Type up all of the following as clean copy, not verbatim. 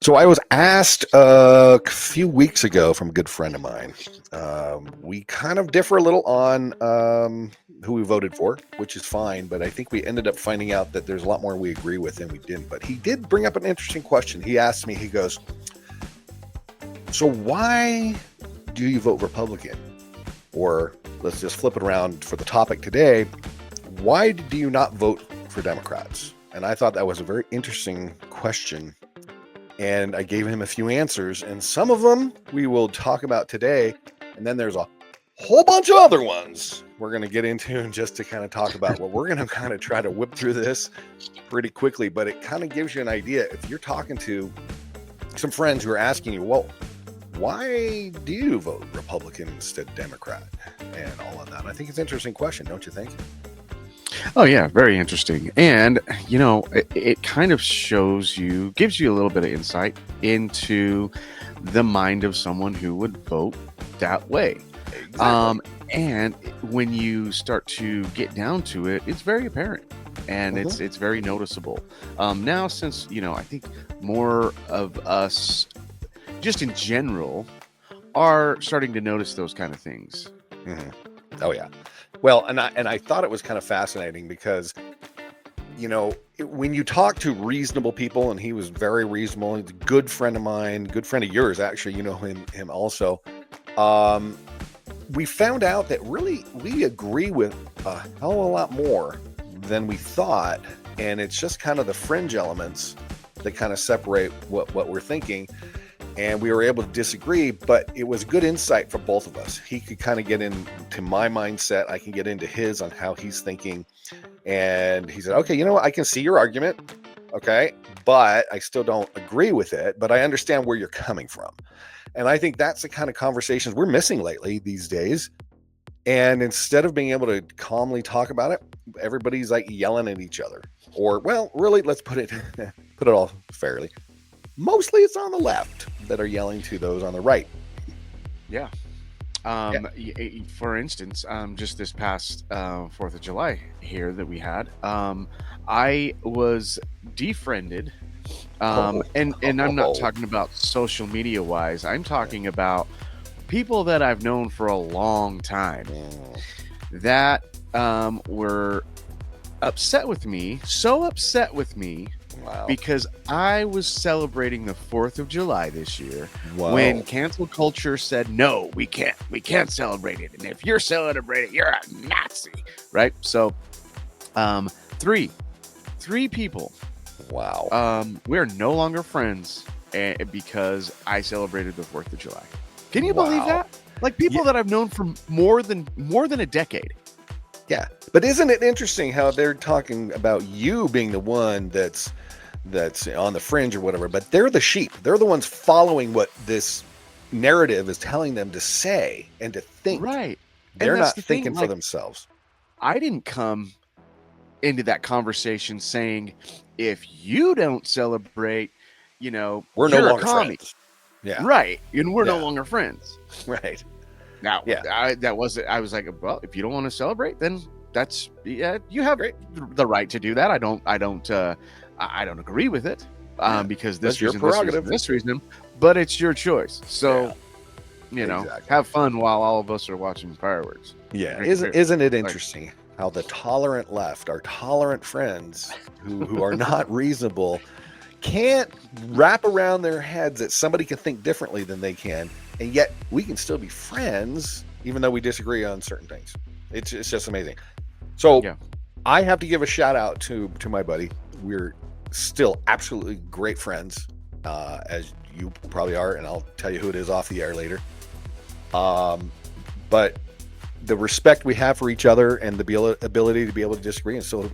So I was asked a few weeks ago from a good friend of mine. We kind of differ a little on who we voted for, which is fine. But I think we ended up finding out that there's a lot more we agree with than we didn't. But he did bring up an interesting question. He asked me, he goes, "So why do you vote Republican?" Or let's just flip it around for the topic today. Why do you not vote for Democrats? And I thought that was a very interesting question. And I gave him a few answers, and some of them we will talk about today. And then there's a whole bunch of other ones we're going to get into and just to kind of talk about what we're going to kind of try to whip through this pretty quickly. But it kind of gives you an idea if you're talking to some friends who are asking you, well, why do you vote Republican instead of Democrat and all of that? I think it's an interesting question, don't you think? Oh, yeah, very interesting. And, it kind of gives you a little bit of insight into the mind of someone who would vote that way. Exactly. And when you start to get down to it, it's very apparent and it's very noticeable. Now, since, I think more of us, just in general, are starting to notice those kind of things. Mm-hmm. Oh, yeah. Well, and I thought it was kind of fascinating because, when you talk to reasonable people, and he was very reasonable, he's a good friend of mine, good friend of yours, actually, you know him also. We found out that really we agree with a hell of a lot more than we thought, and it's just kind of the fringe elements that kind of separate what we're thinking. And we were able to disagree, but it was good insight for both of us. He could kind of get into my mindset. I can get into his on how he's thinking. And he said, okay, you know what? I can see your argument. Okay. But I still don't agree with it, but I understand where you're coming from. And I think that's the kind of conversations we're missing lately these days. And instead of being able to calmly talk about it, everybody's like yelling at each other. Or, well, really, let's put it all fairly. Mostly it's on the left that are yelling to those on the right. Yeah. For instance, just this past 4th of July here that we had, I was defriended. And I'm not talking about social media wise. I'm talking about people that I've known for a long time that were upset with me, so upset with me. Wow. Because I was celebrating the 4th of July this year when cancel culture said, no, we can't celebrate it. And if you're celebrating, you're a Nazi, right? So three people. Wow. We're no longer friends because I celebrated the 4th of July. Can you believe that? Like people that I've known for more than a decade. Yeah. But isn't it interesting how they're talking about you being the one that's on the fringe or whatever, but they're the sheep. They're the ones following what this narrative is telling them to say and to think. Right. They're not thinking for themselves. I didn't come into that conversation saying, if you don't celebrate, we're no longer friends. Yeah. Right. And we're no longer friends. Right. Now, I was like, well, if you don't want to celebrate, then that's, you have the right to do that. I don't agree with it because this reason, but it's your choice. So, have fun while all of us are watching fireworks. Yeah. Isn't it interesting how the tolerant left, our tolerant friends who are not reasonable, can't wrap around their heads that somebody can think differently than they can. And yet we can still be friends, even though we disagree on certain things. It's just amazing. So I have to give a shout out to my buddy. We're still absolutely great friends, as you probably are, and I'll tell you who it is off the air later. But the respect we have for each other and the ability to be able to disagree and still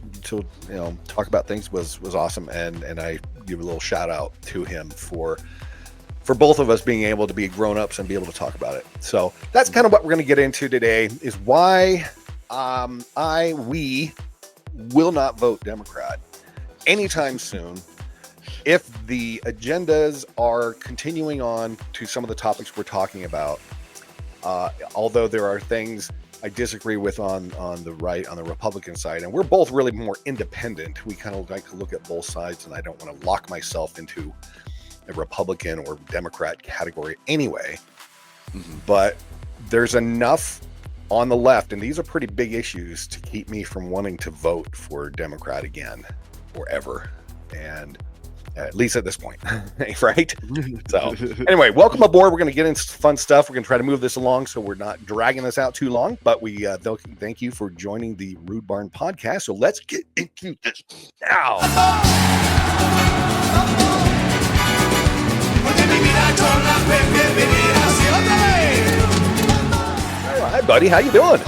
talk about things was awesome. And I give a little shout out to him for both of us being able to be grown-ups and be able to talk about it. So that's kind of what we're going to get into today, is why we will not vote Democrat anytime soon if the agendas are continuing on to some of the topics we're talking about. Although there are things I disagree with on the right, on the Republican side, and we're both really more independent. We kind of like to look at both sides, and I don't want to lock myself into a Republican or Democrat category anyway. Mhm. But there's enough on the left, and these are pretty big issues, to keep me from wanting to vote for Democrat again or ever. And at least at this point, right? So anyway, welcome aboard. We're going to get into fun stuff. We're going to try to move this along so we're not dragging this out too long. But we thank you for joining the Rude Barn podcast. So let's get into this now. All right, buddy, how you doing?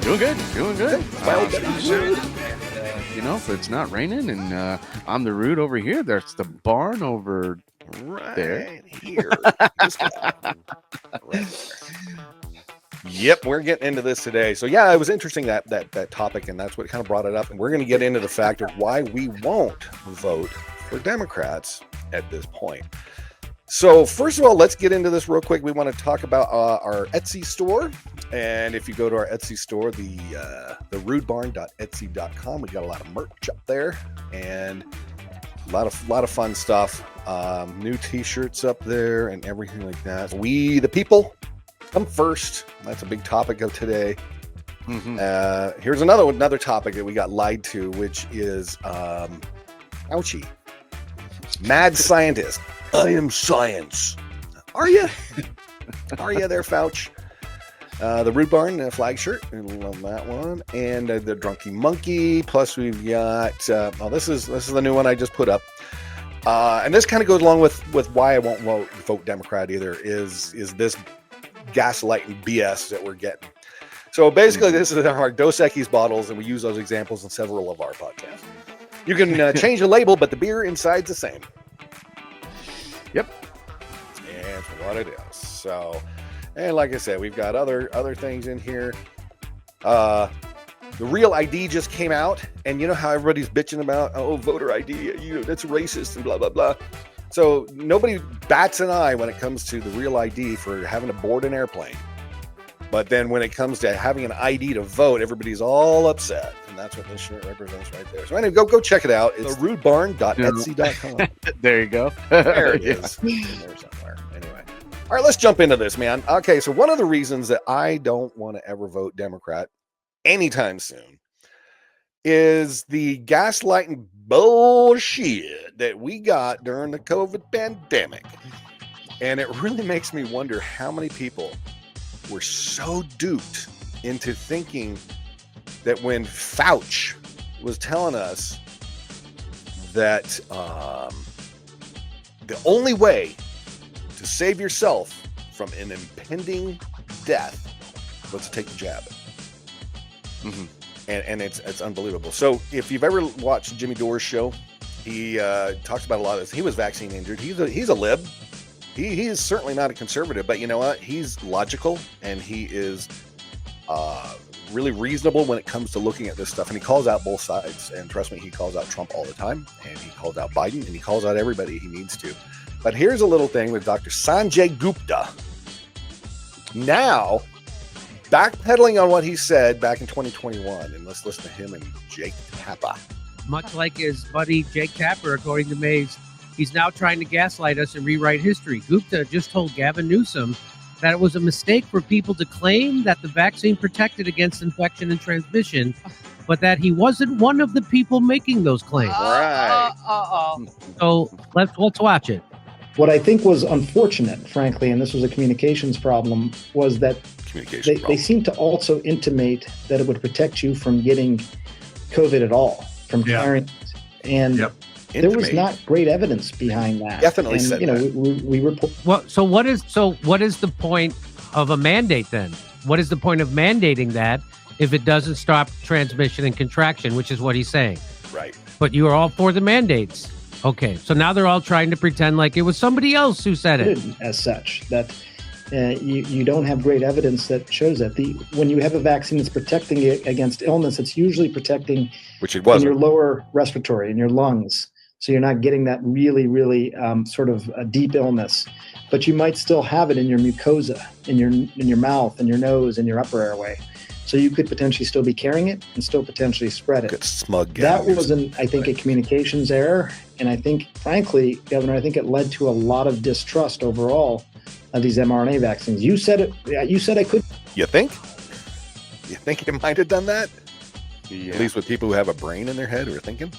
Doing good. Well, You know, if it's not raining and I'm the Rude over here, there's the barn over right there. Here. Right. Yep, we're getting into this today. So yeah, it was interesting that topic, and that's what kind of brought it up. And we're going to get into the fact of why we won't vote for Democrats at this point. So first of all, let's get into this real quick. We want to talk about our Etsy store. And if you go to our Etsy store, the rudebarn.etsy.com, we got a lot of merch up there and a lot of fun stuff. New t-shirts up there and everything like that. We the people come first. That's a big topic of today. Mm-hmm. Here's another topic that we got lied to, which is Fauci, mad scientist. I am science. Are you? Are you there, Fauci? The Rude Barn flag shirt. I love that one. And the Drunky Monkey. Plus, we've got. This is the new one I just put up. And this kind of goes along with why I won't vote Democrat either. Is this gaslighting BS that we're getting? So basically, this is our Dos Equis bottles, and we use those examples in several of our podcasts. You can change the label, but the beer inside's the same. Yep. That's what it is. So, and like I said, we've got other things in here. The Real ID just came out, and you know how everybody's bitching about, voter ID, that's racist and blah, blah, blah. So nobody bats an eye when it comes to the Real ID for having to board an airplane. But then when it comes to having an ID to vote, everybody's all upset. And that's what this shirt represents right there. So anyway, go check it out. It's rudebarn.etsy.com. There you go. There it is. It's in there somewhere. Anyway. All right, let's jump into this, man. Okay, so one of the reasons that I don't want to ever vote Democrat anytime soon is the gaslighting bullshit that we got during the COVID pandemic. And it really makes me wonder how many people were so duped into thinking that when Fauci was telling us that the only way to save yourself from an impending death was to take the jab. Mm-hmm. And it's unbelievable. So if you've ever watched Jimmy Dore's show, he talks about a lot of this. He was vaccine injured. He's a lib. He is certainly not a conservative, but you know what? He's logical, and he is really reasonable when it comes to looking at this stuff. And he calls out both sides. And trust me, he calls out Trump all the time, and he calls out Biden, and he calls out everybody he needs to. But here's a little thing with Dr. Sanjay Gupta. Now, backpedaling on what he said back in 2021, and let's listen to him and Jake Tapper. Much like his buddy Jake Tapper, according to Mays, he's now trying to gaslight us and rewrite history. Gupta just told Gavin Newsom that it was a mistake for people to claim that the vaccine protected against infection and transmission, but that he wasn't one of the people making those claims. Right. So let's watch it. What I think was unfortunate, frankly, and this was a communications problem, was that they seemed to also intimate that it would protect you from getting COVID at all, from carrying it. And there was not great evidence behind that. Definitely and, said that. We report. Well, so what is the point of a mandate then? What is the point of mandating that if it doesn't stop transmission and contraction, which is what he's saying? Right. But you are all for the mandates. Okay, so now they're all trying to pretend like it was somebody else who said it. As such, that you don't have great evidence that shows that. When you have a vaccine that's protecting it against illness, it's usually protecting which it wasn't. In your lower respiratory, in your lungs. So you're not getting that really, really sort of a deep illness. But you might still have it in your mucosa, in your mouth, in your nose, in your upper airway. So you could potentially still be carrying it and still potentially spread it. Good smug That was, I think, a communications error. And I think, frankly, Governor, I think it led to a lot of distrust overall of these mRNA vaccines. You said it. You said I could. You think? You think it might have done that? Yeah. At least with people who have a brain in their head who are thinking.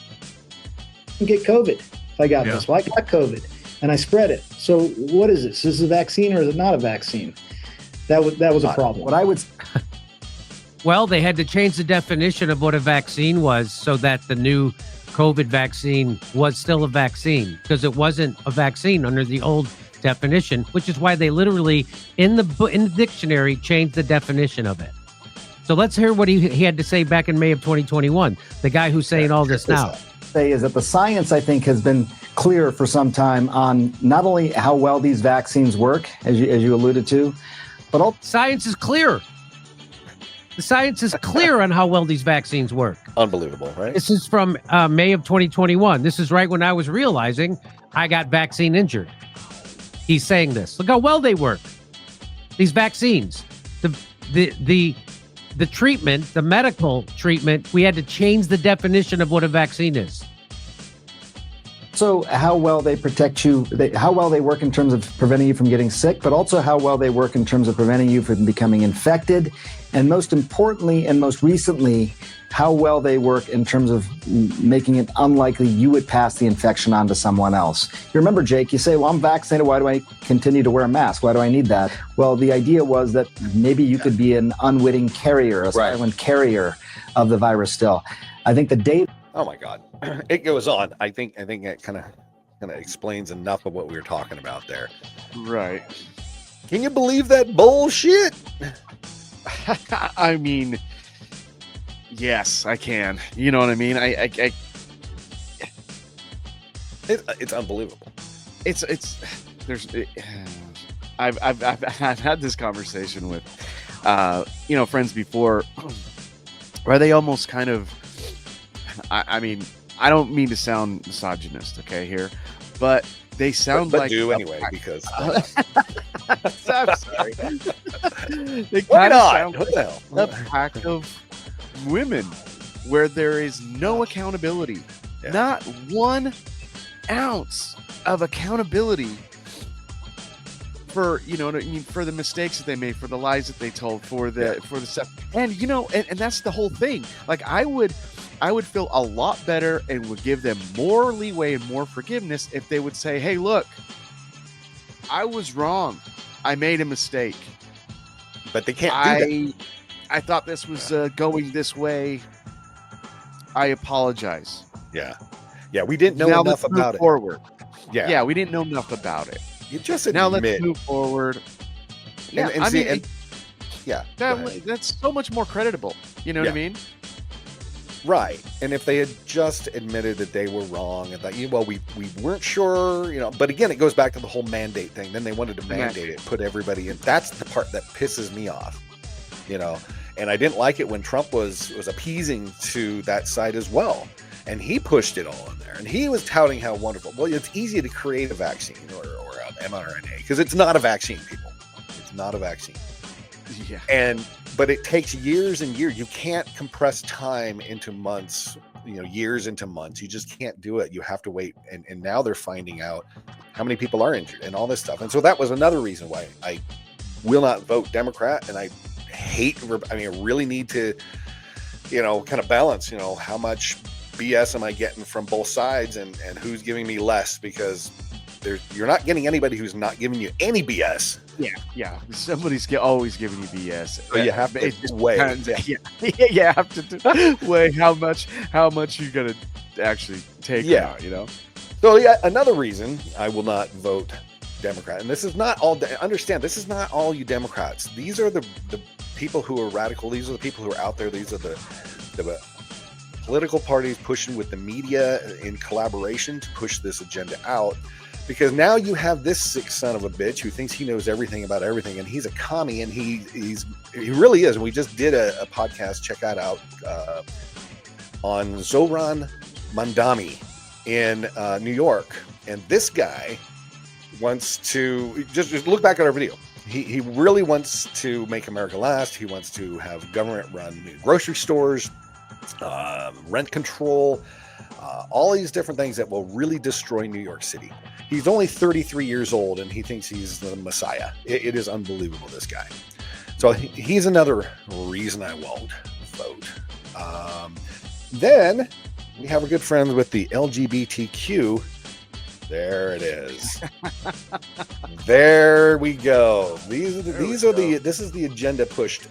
Get COVID if I got this. Well, I got COVID and I spread it. So what is this? Is this a vaccine or is it not a vaccine? That was a problem. What I would. Well, they had to change the definition of what a vaccine was so that the new COVID vaccine was still a vaccine, because it wasn't a vaccine under the old definition, which is why they literally in the dictionary changed the definition of it. So let's hear what he had to say back in May of 2021. The guy who's saying all this now. Say is that the science, I think, has been clear for some time on not only how well these vaccines work, as you alluded to, but all science is clear. The science is clear on how well these vaccines work. Unbelievable, right? This is from May of 2021. This is right when I was realizing I got vaccine injured. He's saying this. Look how well they work. These vaccines, the treatment, the medical treatment, we had to change the definition of what a vaccine is. So how well they protect you, how well they work in terms of preventing you from getting sick, but also how well they work in terms of preventing you from becoming infected. And most importantly, and most recently, how well they work in terms of making it unlikely you would pass the infection on to someone else. You remember, Jake, you say, well, I'm vaccinated. Why do I continue to wear a mask? Why do I need that? Well, the idea was that maybe you could be an unwitting carrier, a silent carrier of the virus still. I think the data. Oh my God, it goes on. I think it kind of explains enough of what we were talking about there. Right. Can you believe that bullshit? I mean, yes, I can. You know what I mean? It's unbelievable. I've had this conversation with friends before, where they almost kind of. I mean, I don't mean to sound misogynist, okay, here, but they sound but like do anyway because. I'm sorry. They Why kind of not? sound What the hell? a pack of women where there is no accountability, not 1 ounce of accountability for, you know what I mean, for the mistakes that they made, for the lies that they told, for the stuff, and and that's the whole thing. Like I would feel a lot better and would give them more leeway and more forgiveness if they would say, hey, look, I was wrong. I made a mistake. But they can't do that. I thought this was going this way. I apologize. Yeah. We didn't know enough about it. Forward. Yeah, we didn't know enough about it. You just admit. Now let's move forward. Yeah, that's so much more creditable. You know what I mean? Right. And if they had just admitted that they were wrong and that, well, we weren't sure, but again, it goes back to the whole mandate thing. Then they wanted to mandate it, put everybody in. That's the part that pisses me off, and I didn't like it when Trump was appeasing to that side as well. And he pushed it all in there and he was touting how wonderful. Well, it's easy to create a vaccine or an mRNA because it's not a vaccine, people. It's not a vaccine. Yeah. But it takes years and years. You can't compress time into months, years into months. You just can't do it. You have to wait. And now they're finding out how many people are injured and all this stuff. And so that was another reason why I will not vote Democrat. And I really need to, kind of balance, how much BS am I getting from both sides and who's giving me less, because you're not getting anybody who's not giving you any BS. Yeah. Somebody's always giving you BS. So you have to weigh. You have to weigh how much you're gonna actually take. Out, So another reason I will not vote Democrat, and this is not all. Understand, this is not all you Democrats. These are the people who are radical. These are the people who are out there. These are the political parties pushing with the media in collaboration to push this agenda out. Because now you have this sick son of a bitch who thinks he knows everything about everything, and he's a commie, and he really is. And we just did a podcast. Check that out on Zoran Mandami in New York. And this guy wants to just look back at our video. he really wants to make America last. He wants to have government-run grocery stores, rent control, all these different things that will really destroy New York City. He's only 33 years old, and he thinks he's the Messiah. It is unbelievable, this guy. So he's another reason I won't vote. Then we have our good friends with the LGBTQ. There it is. There we go. This is the agenda pushed,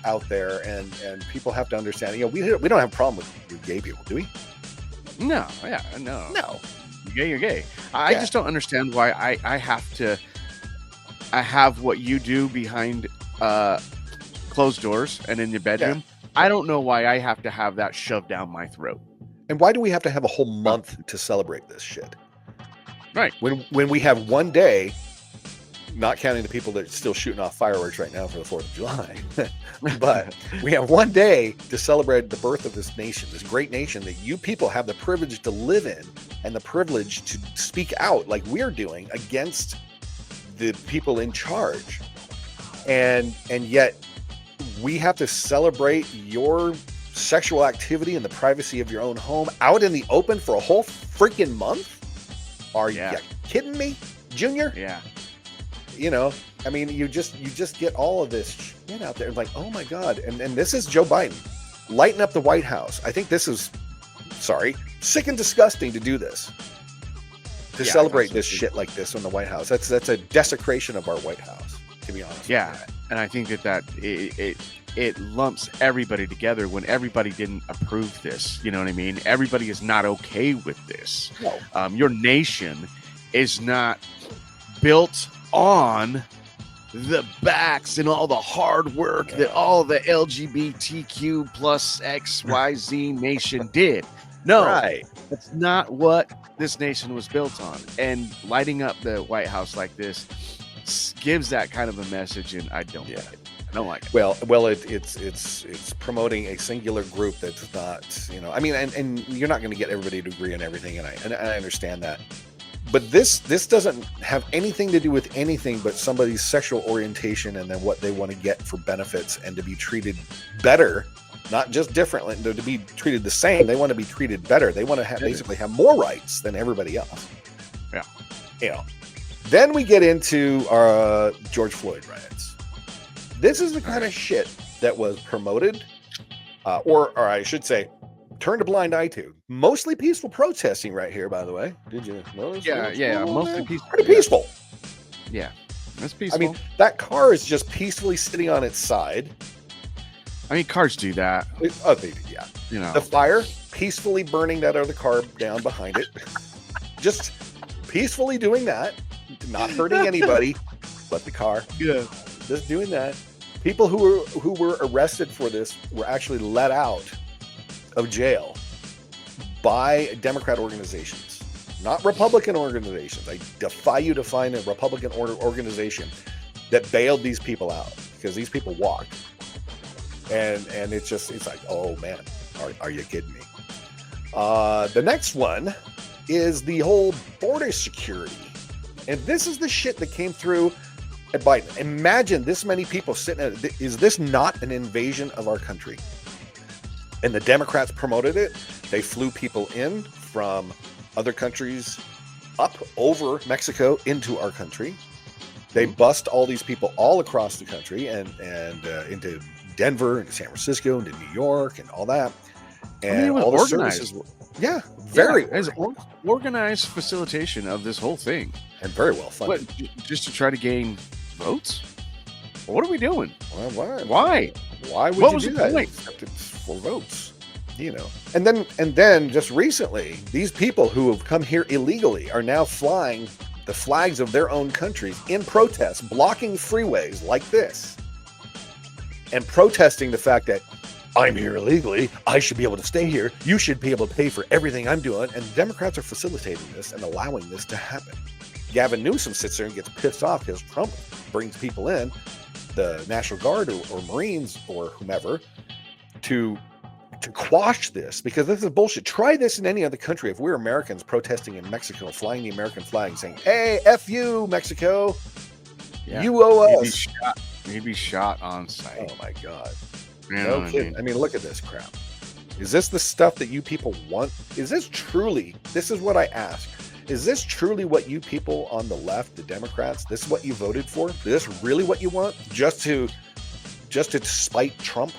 out there, and people have to understand. We don't have a problem with gay people, do we? No. You're gay. I just don't understand why I have what you do behind closed doors and in your bedroom. Yeah. I don't know why I have to have that shoved down my throat. And why do we have to have a whole month to celebrate this shit? Right. When we have one day, not counting the people that are still shooting off fireworks right now for the 4th of July, but we have one day to celebrate the birth of this nation, this great nation that you people have the privilege to live in and the privilege to speak out like we're doing against the people in charge. And yet we have to celebrate your sexual activity in the privacy of your own home out in the open for a whole freaking month? Are you kidding me, Junior? Yeah. I mean, you just get all of this shit out there. Like, oh my God. And this is Joe Biden. Lighten up the White House. I think this is, sick and disgusting to do this. To celebrate this shit like this in the White House. That's a desecration of our White House, to be honest. Yeah. And I think that it lumps everybody together when everybody didn't approve this. You know what I mean? Everybody is not okay with this. No. Your nation is not built on the backs and all the hard work that all the LGBTQ plus XYZ nation did. No, that's not what this nation was built on. And lighting up the White House like this gives that kind of a message, and I don't like it. I don't like it. Well, it's promoting a singular group that's not, I mean, and you're not going to get everybody to agree on everything, and I understand that. But this doesn't have anything to do with anything but somebody's sexual orientation and then what they want to get for benefits and to be treated better, not just differently, to be treated the same. They want to be treated better. They want to basically have more rights than everybody else. Yeah. Then we get into our George Floyd riots. This is the kind of shit that was promoted, or I should say, turned a blind eye to. Mostly peaceful protesting right here, by the way. Did you notice? Yeah, mostly peaceful. Pretty peaceful. Yeah, that's peaceful. I mean, that car is just peacefully sitting on its side. I mean, cars do that. Oh, they do, yeah. The fire, peacefully burning that other car down behind it. Just peacefully doing that. Not hurting anybody but the car. Yeah. Just doing that. People who were arrested for this were actually let out of jail by Democrat organizations, not Republican organizations. I defy you to find a Republican organization that bailed these people out, because these people walked. And it's like, oh man, are you kidding me? The next one is the whole border security. And this is the shit that came through at Biden. Imagine this many people sitting at, is this not an invasion of our country? And the Democrats promoted it. They flew people in from other countries up over Mexico into our country. They bust all these people all across the country and into Denver, into San Francisco, into New York, and all that. And all the services. Very organized facilitation of this whole thing, and very well funded. What, just to try to gain votes? What are we doing? Why would what you was do the that? point? Except it's for votes, And then just recently, these people who have come here illegally are now flying the flags of their own countries in protest, blocking freeways like this, and protesting the fact that I'm here illegally. I should be able to stay here. You should be able to pay for everything I'm doing. And Democrats are facilitating this and allowing this to happen. Gavin Newsom sits there and gets pissed off because Trump brings people in, the National Guard or Marines or whomever, to quash this, because this is bullshit. Try this in any other country. If we're Americans protesting in Mexico, flying the American flag, saying, "Hey, F you, Mexico," Yeah. You owe He'd be us. shot. He'd be shot on sight. Oh my God. You know No what I kidding. mean? I mean, look at this crap. Is this the stuff that you people want? Is this truly, this is what I ask. Is this truly what you people on the left, the Democrats, this is what you voted for? Is this really what you want? Just to spite Trump?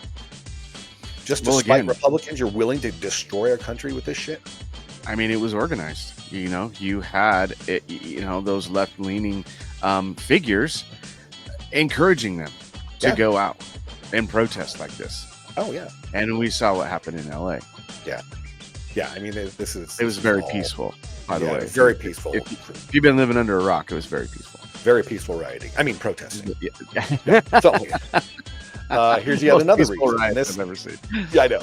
Just to spite Republicans, you're willing to destroy our country with this shit? I mean, it was organized. You know, you had it, you know, those left-leaning figures encouraging them to go out and protest like this. Oh yeah, and we saw what happened in LA. Yeah. I mean, it was very peaceful, by the way. Very peaceful. If you've been living under a rock, it was very peaceful. Very peaceful rioting. I mean, protesting. Yeah. So, here's yet another reason. I've ever seen. Yeah, I know.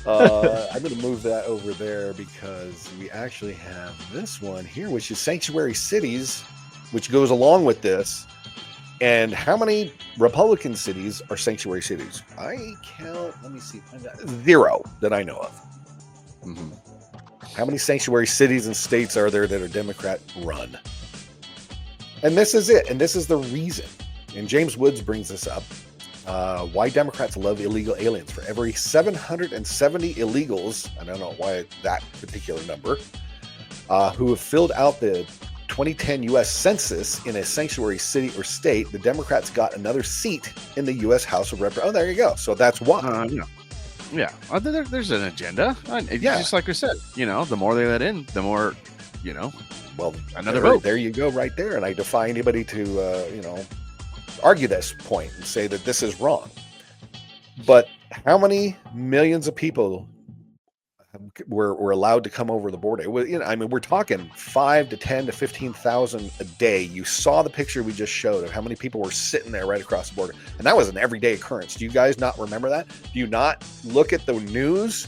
I'm going to move that over there because we actually have this one here, which is sanctuary cities, which goes along with this. And how many Republican cities are sanctuary cities? I count, let me see, 0 that I know of. Mm-hmm. How many sanctuary cities and states are there that are Democrat run? And this is it. And this is the reason. And James Woods brings this up. Why Democrats love illegal aliens. For every 770 illegals, I don't know why that particular number, who have filled out the 2010 U.S. Census in a sanctuary city or state, the Democrats got another seat in the U.S. House of Representatives. Oh, there you go. So that's why. Yeah. There's an agenda. Just like I said, you know, the more they let in, the more, you know, well, another vote. There you go right there. And I defy anybody to, you know, argue this point and say that this is wrong. But how many millions of people were allowed to come over the border? It was, you know, I mean, we're talking 5 to 10 to 15,000 a day. You saw the picture we just showed of how many people were sitting there right across the border, and that was an everyday occurrence. Do you guys not remember that? Do you not look at the news?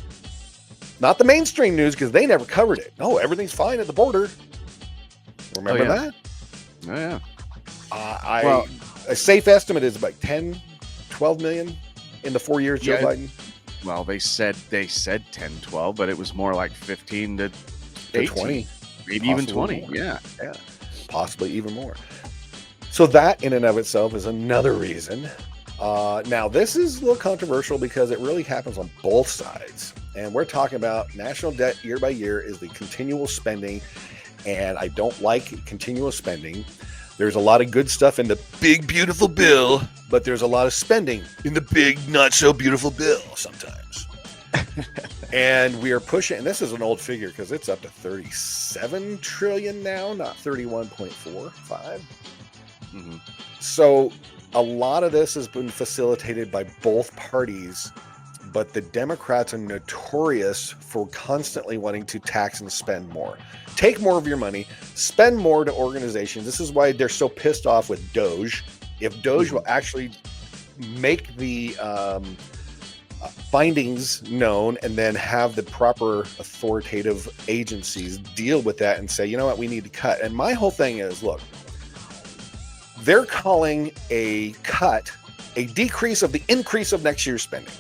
Not the mainstream news, because they never covered it. No, everything's fine at the border. Remember that? Oh yeah. A safe estimate is about 10, 12 million in the 4 years Joe Biden. Well, they said 10, 12, but it was more like 15 to 18, 20, maybe even 20. More. Yeah, possibly even more. So that in and of itself is another reason. Now, this is a little controversial because it really happens on both sides. And we're talking about national debt year by year is the continual spending. And I don't like continual spending. There's a lot of good stuff in the big, beautiful bill, but there's a lot of spending in the big, not so beautiful bill sometimes. And we are pushing, and this is an old figure because it's up to 37 trillion now, not 31.45. Mm-hmm. So a lot of this has been facilitated by both parties, but the Democrats are notorious for constantly wanting to tax and spend more. Take more of your money, spend more to organizations. This is why they're so pissed off with Doge. If Doge will actually make the findings known and then have the proper authoritative agencies deal with that and say, you know what, we need to cut. And my whole thing is, look, they're calling a cut a decrease of the increase of next year's spending.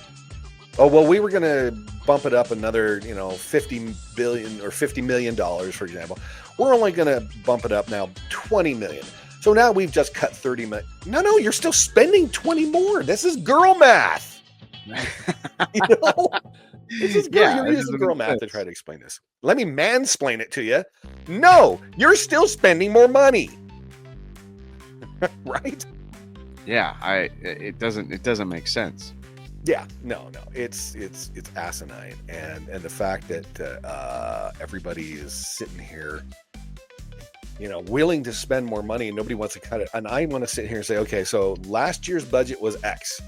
Oh, well, we were going to bump it up another, you know, $50 billion or $50 million, for example. We're only going to bump it up now $20 million. So now we've just cut $30 million. No, you're still spending 20 more. This is girl math. You know? This is girl, you're using girl math to try to explain this. Let me mansplain it to you. No, you're still spending more money. Right? Yeah, it doesn't make sense. Yeah, no, it's asinine, and the fact that everybody is sitting here, you know, willing to spend more money and nobody wants to cut it, and I want to sit here and say, okay, so last year's budget was X.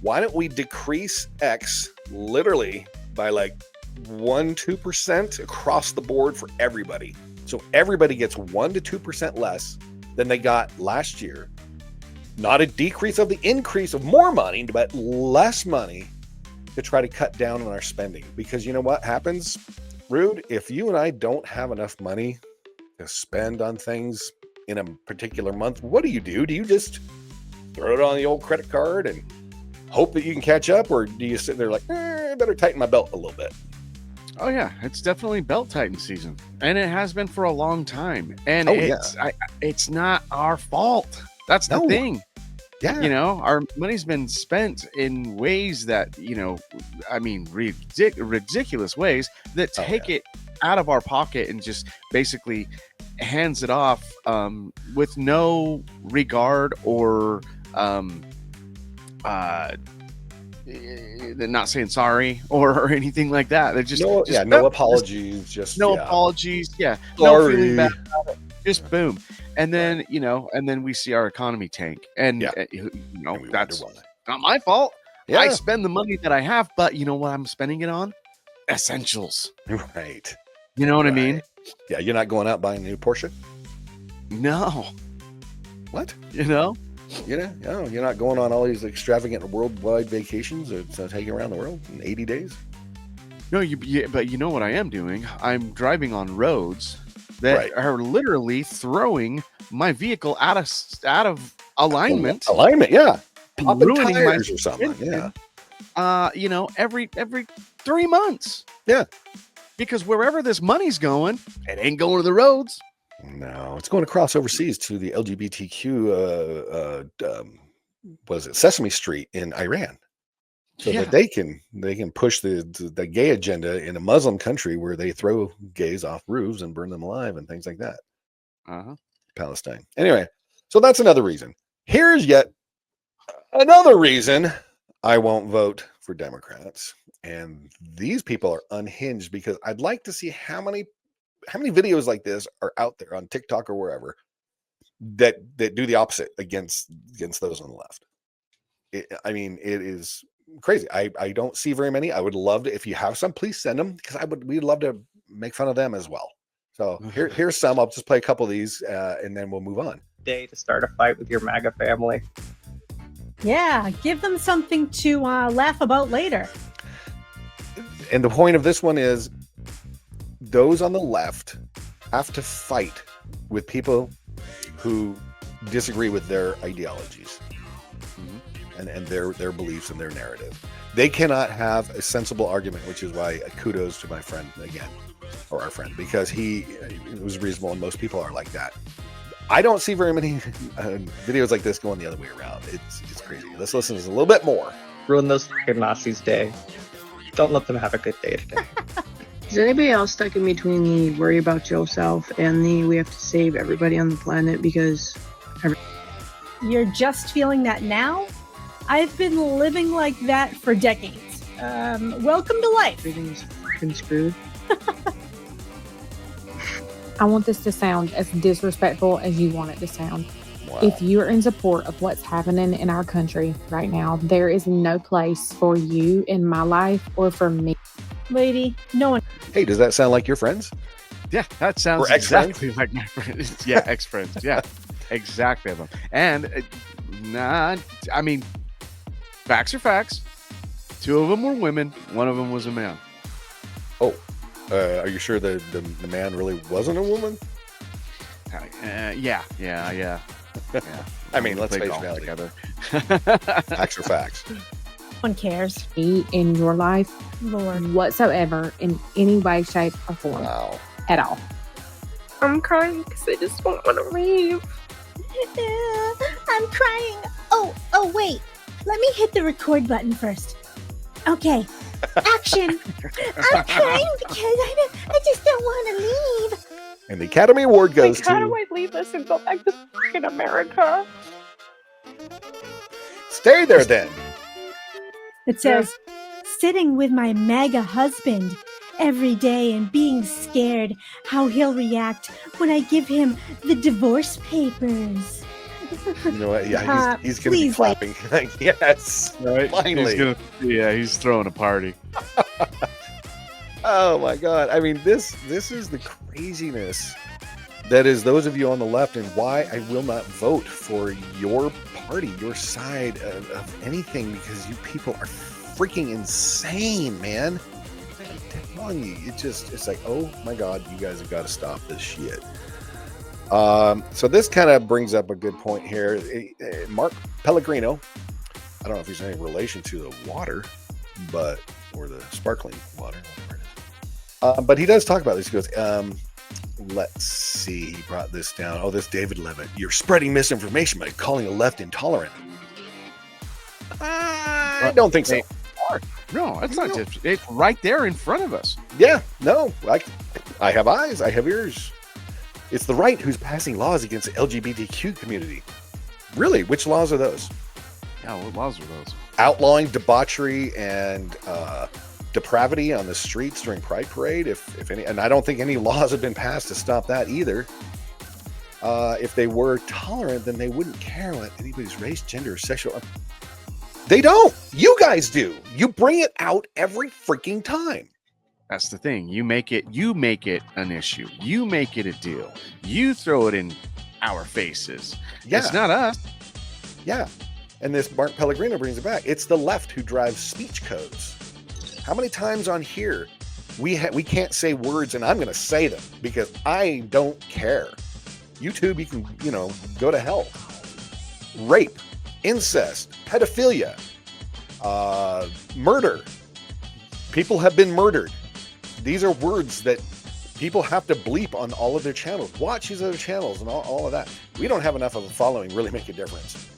Why don't we decrease X literally by like 1-2% across the board for everybody, so everybody gets 1 to 2% less than they got last year. Not a decrease of the increase of more money, but less money to try to cut down on our spending. Because you know what happens, Rude? If you and I don't have enough money to spend on things in a particular month, what do? Do you just throw it on the old credit card and hope that you can catch up? Or do you sit there like, I better tighten my belt a little bit? Oh, yeah. It's definitely belt tighten season. And it has been for a long time. And it's not our fault. That's the thing. Yeah. You know, our money's been spent in ways that, you know, I mean, ridiculous ways that take it out of our pocket and just basically hands it off with no regard or they're not saying sorry or anything like that. They're just no apologies, just no apologies. Yeah, no feeling bad about it. Just boom, and then and then we see our economy tank, and that's not my fault. Yeah. I spend the money that I have, but you know what I'm spending it on? Essentials. Right. You know what I mean? Yeah, you're not going out buying a new Porsche? No. What? You know? You're not going on all these extravagant worldwide vacations or taking around the world in 80 days? No, but you know what I am doing? I'm driving on roads that are literally throwing my vehicle out of alignment. Alignment, yeah. Popping tires or something, yeah. Every 3 months. Yeah. Because wherever this money's going, it ain't going to the roads. No, it's going across overseas to the LGBTQ, was it Sesame Street in Iran, so that they can push the gay agenda in a Muslim country where they throw gays off roofs and burn them alive and things like that. Palestine. Anyway, so that's another reason. Here's yet another reason I won't vote for Democrats, and these people are unhinged because I'd like to see how many videos like this are out there on TikTok or wherever that do the opposite against those on the left. It is crazy. I don't see very many. I would love to, if you have some, please send them, because we'd love to make fun of them as well. So here's some. I'll just play a couple of these and then we'll move on. Day to start a fight with your MAGA family. Yeah, give them something to laugh about later. And the point of this one is, those on the left have to fight with people who disagree with their ideologies and their beliefs and their narrative. They cannot have a sensible argument, which is why kudos to my friend again, or our friend, because he was reasonable, and most people are like that. I don't see very many videos like this going the other way around. It's crazy. Let's listen to this a little bit more. Ruin those fucking Nazis' day. Don't let them have a good day today. Is anybody else stuck in between the worry about yourself and the we have to save everybody on the planet because... You're just feeling that now? I've been living like that for decades. Welcome to life. Everything's fucking screwed. I want this to sound as disrespectful as you want it to sound. Wow. If you are in support of what's happening in our country right now, there is no place for you in my life or for me. Lady, no one. Hey, does that sound like your friends? Yeah, that sounds exactly like my friends. Yeah, ex-friends. Yeah, exactly. And I mean, facts are facts. 2 of them were women. 1 of them was a man. Oh, are you sure the man really wasn't a woman? Yeah. I mean, let's face reality. Together. Facts are facts. One cares. In your life, Lord, whatsoever, in any way, shape, or form. Wow. At all. I'm crying because I just don't want to leave. I'm crying. Oh, wait. Let me hit the record button first. Okay. Action. I'm crying because I just don't want to leave. And the Academy Award goes How to... do I leave this and go back to fucking America? Stay there then. It says, sitting with my MAGA husband every day and being scared how he'll react when I give him the divorce papers. You know what? Yeah, he's going to be clapping. Yes. Right. Finally. He's throwing a party. Oh my God. I mean, this is the craziness that is those of you on the left, and why I will not vote for your party, your side of anything, because you people are freaking insane, man. I'm telling you, it's like, oh my God, you guys have got to stop this shit. So this kind of brings up a good point here. Mark Pellegrino, I don't know if he's any relation to the water, or the sparkling water, whatever it is. But he does talk about this. He goes, let's see. He brought this down. Oh, this David Levitt. You're spreading misinformation by calling the left intolerant. I don't think so. No, it's not just. It's right there in front of us. Yeah, no. I have eyes. I have ears. It's the right who's passing laws against the LGBTQ community. Really? Which laws are those? Yeah, what laws are those? Outlawing debauchery and depravity on the streets during Pride Parade, if any. And I don't think any laws have been passed to stop that either. If they were tolerant, then they wouldn't care what anybody's race, gender, or sexual. They don't. You guys do. You bring it out every freaking time. That's the thing. You make it an issue. You make it a deal. You throw it in our faces. Yeah. It's not us. Yeah. And this Mark Pellegrino brings it back. It's the left who drives speech codes. How many times on here we can't say words, and I'm going to say them because I don't care. YouTube, you can, go to hell. Rape, incest, pedophilia, murder. People have been murdered. These are words that people have to bleep on all of their channels. Watch these other channels and all of that. We don't have enough of a following really make a difference.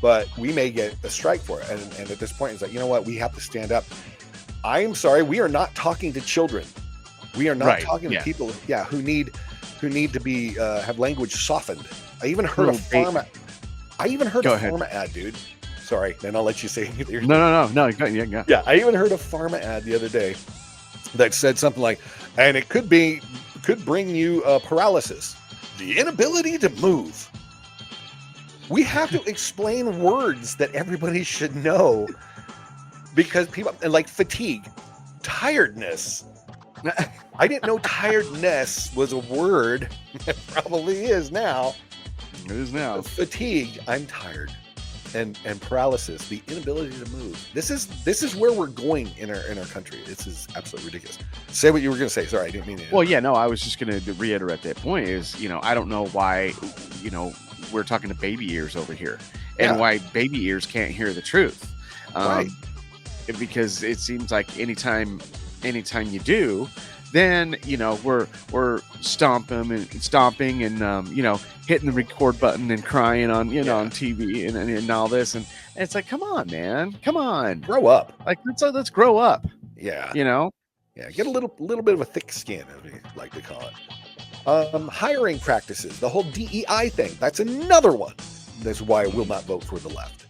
But we may get a strike for it. And at this point, it's like, you know what? We have to stand up. I'm sorry. We are not talking to children. We are not talking to people who need to be have language softened. I even heard a pharma ad, dude. Sorry, then I'll let you say it. No. Yeah, I even heard a pharma ad the other day that said something like, and it could bring you paralysis, the inability to move. We have to explain words that everybody should know because people like fatigue, tiredness. I didn't know tiredness was a word. It probably is now. It is now. Fatigue. I'm tired. And paralysis, the inability to move. This is where we're going in our country. This is absolutely ridiculous. Say what you were going to say. Sorry, I didn't mean to. Well, yeah, no, I was just going to reiterate that point. Is I don't know why we're talking to baby ears over here, and why baby ears can't hear the truth. Right. Because it seems like anytime you do, then we're stomping and hitting the record button and crying on on TV and all this, and it's like, come on, man, come on, grow up. Like let's grow up. Yeah. Yeah, get a little bit of a thick skin, as we like to call it. Hiring practices, the whole DEI thing. That's another one. That's why I will not vote for the left.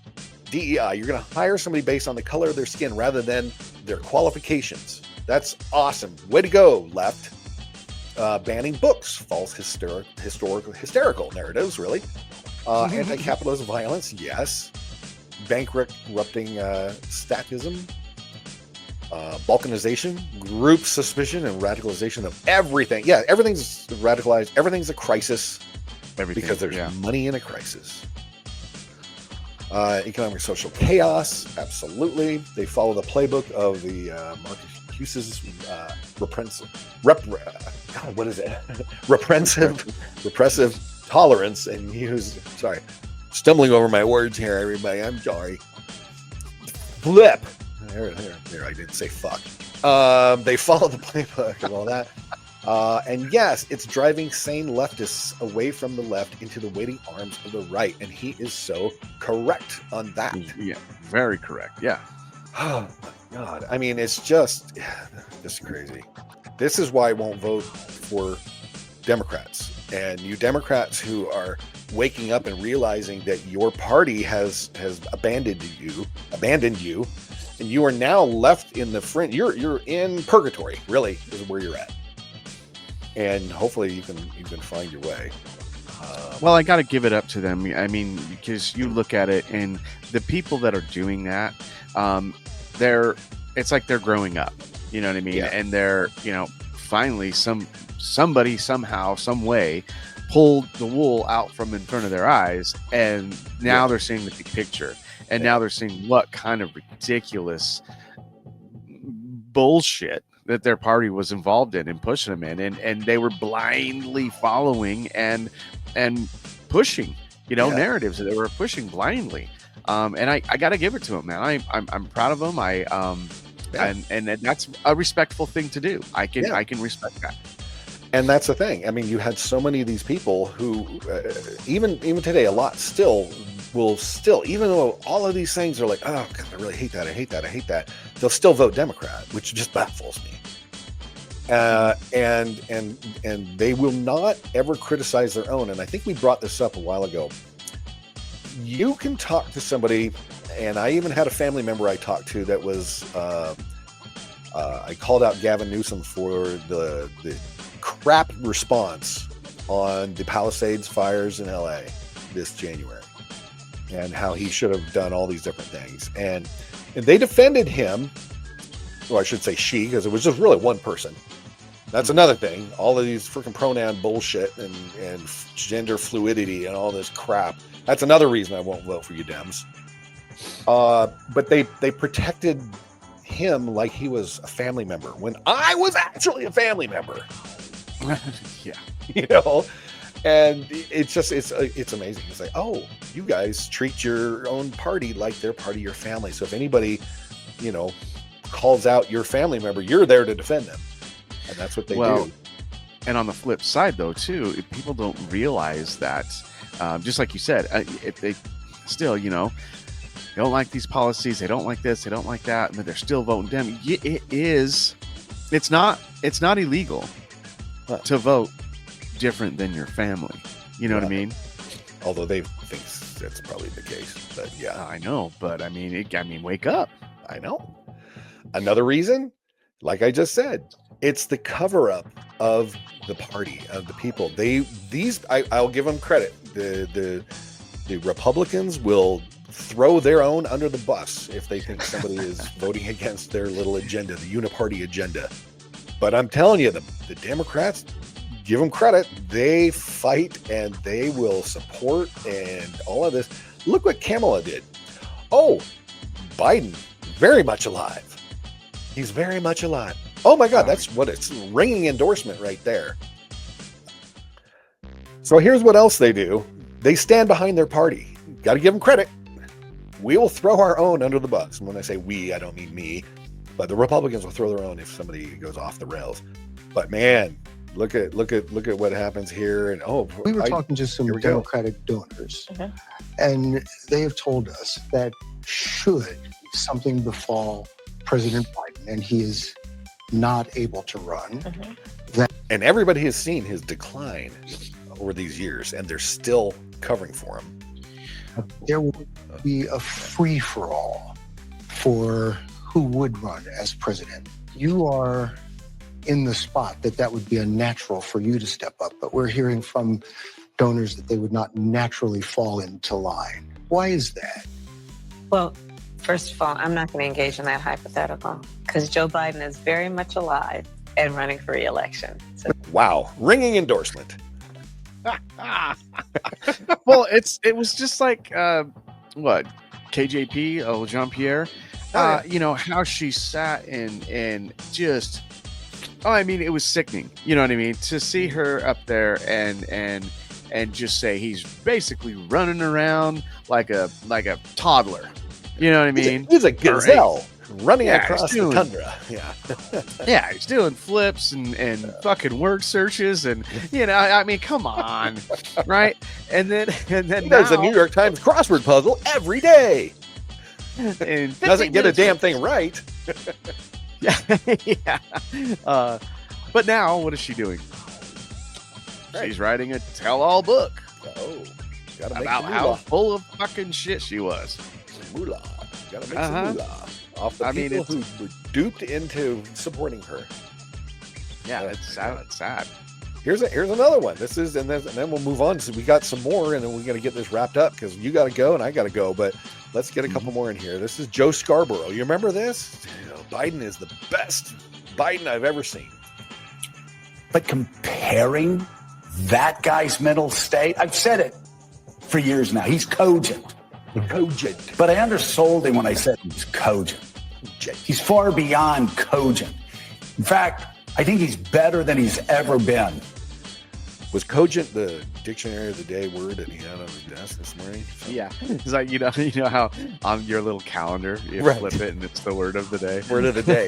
DEI, you're going to hire somebody based on the color of their skin rather than their qualifications. That's awesome. Way to go, left. Banning books, false hysterical narratives, really. Anti-capitalist violence, yes. Bankrupting statism. Balkanization, group suspicion, and radicalization of everything. Yeah, everything's radicalized. Everything's a crisis because there's money in a crisis. Economic social chaos, absolutely. They follow the playbook of the Marcus repressive tolerance and stumbling over my words here, everybody. I'm sorry. Flip. There, I didn't say fuck. They follow the playbook and all that. And yes, it's driving sane leftists away from the left into the waiting arms of the right. And he is so correct on that. Yeah, very correct. Yeah. Oh, my God. I mean, it's just crazy. This is why I won't vote for Democrats. And you Democrats who are waking up and realizing that your party has abandoned you, and you are now left in the fringe. You're in purgatory, really, is where you're at. And hopefully you can find your way. Well, I got to give it up to them. I mean, because you look at it, and the people that are doing that, it's like they're growing up. You know what I mean? Yeah. And they're, finally somebody somehow, some way, pulled the wool out from in front of their eyes, and now they're seeing the big picture, and now they're seeing what kind of ridiculous bullshit that their party was involved in and pushing them in, and they were blindly following and pushing, narratives that they were pushing blindly. And I got to give it to them, man. I'm proud of them. And that's a respectful thing to do. I can respect that. And that's the thing. I mean, you had so many of these people who, even today, a lot will still, even though all of these things are like, oh God, I really hate that, I hate that, I hate that, they'll still vote Democrat, which just baffles me. And they will not ever criticize their own. And I think we brought this up a while ago. You can talk to somebody, and I even had a family member I talked to that was, I called out Gavin Newsom for the crap response on the Palisades fires in LA this January, and how he should have done all these different things. And they defended him, or I should say she, because it was just really one person. That's another thing. All of these freaking pronoun bullshit and gender fluidity and all this crap. That's another reason I won't vote for you, Dems. But they protected him like he was a family member when I was actually a family member. Yeah, you know, and it's amazing. It's like, oh, you guys treat your own party like they're part of your family. So if anybody, you know, calls out your family member, you're there to defend them, and that's what they do. And on the flip side, though, too, if people don't realize that, just like you said, if they still, you know, they don't like these policies, they don't like this, they don't like that, but they're still voting Dem. It's not illegal to vote different than your family. You know what I mean? Although they think that's probably the case, but yeah, I know. But I mean, wake up. I know. Another reason, like I just said, it's the cover up of the party, of the people. I'll give them credit. The Republicans will throw their own under the bus if they think somebody is voting against their little agenda, the uniparty agenda. But I'm telling you, the Democrats, give them credit. They fight and they will support and all of this. Look what Kamala did. Oh, Biden, very much alive. He's very much alive. Oh my God, that's what it's ringing endorsement right there. So here's what else they do. They stand behind their party. Got to give them credit. We will throw our own under the bus. And when I say we, I don't mean me, but the Republicans will throw their own if somebody goes off the rails. But man, look at what happens here. And we were talking to some Democratic donors, and they have told us that should something befall President Biden and he is not able to run, and everybody has seen his decline over these years, and they're still covering for him. There will be a free-for-all for who would run as president. You are in the spot that would be unnatural for you to step up, but we're hearing from donors that they would not naturally fall into line. Why is that? Well, first of all, I'm not going to engage in that hypothetical because Joe Biden is very much alive and running for re-election. So. Wow, ringing endorsement. Well, it was just like what KJP, Jean-Pierre, you know how she sat and just, I mean, it was sickening. You know what I mean? To see her up there and just say he's basically running around like a toddler. You know what I mean? He's a gazelle running across the tundra. Yeah. Yeah, he's doing flips and fucking word searches, and you know, I mean, come on, right? And then he does the New York Times crossword puzzle every day. And doesn't get a damn thing right. Yeah. But now, what is she doing? She's writing a tell-all book. About how full of fucking shit she was. Moolah. Gotta make some moolah off the people who were duped into supporting her. Yeah, that's sad. That's sad. Here's another one. This is, and then we'll move on. So we got some more, and then we're gonna get this wrapped up because you got to go and I got to go. But let's get a couple more in here. This is Joe Scarborough. You remember this? You know, Biden is the best Biden I've ever seen. But comparing that guy's mental state, I've said it for years now. He's cogent. But I undersold him when I said he's cogent. He's far beyond cogent. In fact, I think he's better than he's ever been. Was cogent the dictionary of the day word that he had on his desk this morning? Yeah. It's like, you know how on your little calendar you flip it and it's the word of the day. Word of the day.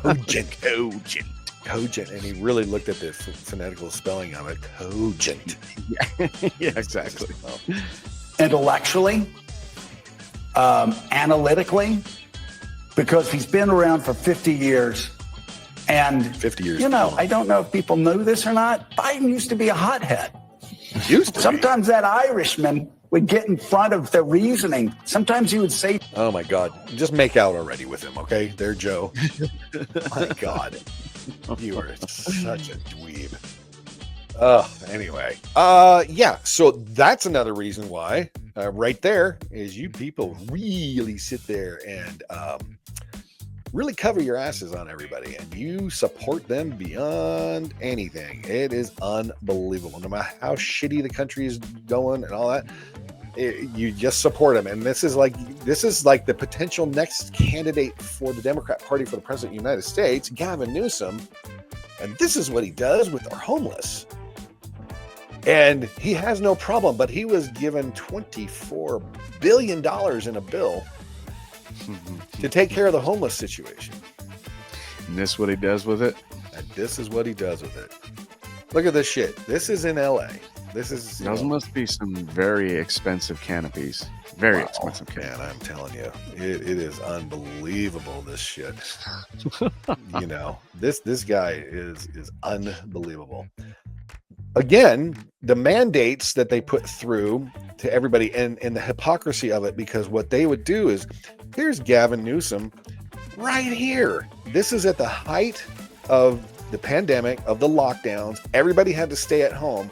Cogent. Cogent, and he really looked at the phonetical spelling of it. Cogent. Yeah, exactly. Intellectually, analytically, because he's been around for 50 years. And 50 years. You know, I don't know if people know this or not. Biden used to be a hothead. Sometimes that Irishman would get in front of the reasoning. Sometimes he would say, "Oh my God, just make out already with him, okay?" There, Joe. My God, you are such a dweeb. Anyway, yeah. So that's another reason why, right there, is you people really sit there and really cover your asses on everybody, and you support them beyond anything. It is unbelievable. No matter how shitty the country is going and all that, you just support them. And this is like the potential next candidate for the Democrat Party for the President of the United States, Gavin Newsom. And this is what he does with our homeless. And he has no problem, but he was given $24 billion in a bill to take care of the homeless situation. And this is what he does with it? And this is what he does with it. Look at this shit. This is in LA. This is... Those must be some very expensive canopies. Very expensive canopies. Man, I'm telling you. It is unbelievable, this shit. You know, this guy is unbelievable. Again, the mandates that they put through to everybody and the hypocrisy of it, because what they would do is, here's Gavin Newsom right here. This is at the height of the pandemic, of the lockdowns. Everybody had to stay at home.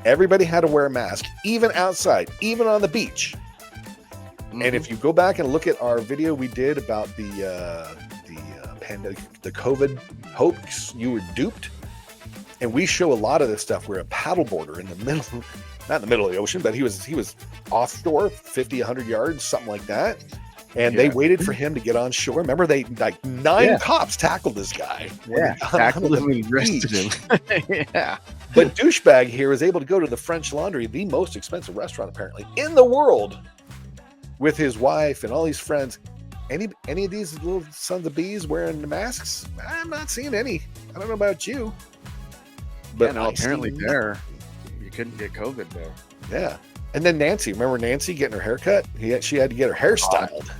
Everybody had to wear a mask, even outside, even on the beach. Mm-hmm. And if you go back and look at our video we did about the COVID hoax, you were duped. And we show a lot of this stuff where a paddleboarder in the middle, not in the middle of the ocean, but he was offshore, 50, 100 yards, something like that. And they waited for him to get on shore. Remember, they like 9 cops tackled this guy. Tackled him and arrested him. Yeah. But douchebag here was able to go to the French Laundry, the most expensive restaurant apparently in the world, with his wife and all these friends. Any of these little sons of bees wearing the masks? I'm not seeing any. I don't know about you. But apparently there, you couldn't get COVID there. Yeah. And then Nancy, remember Nancy getting her hair cut? She had to get her hair styled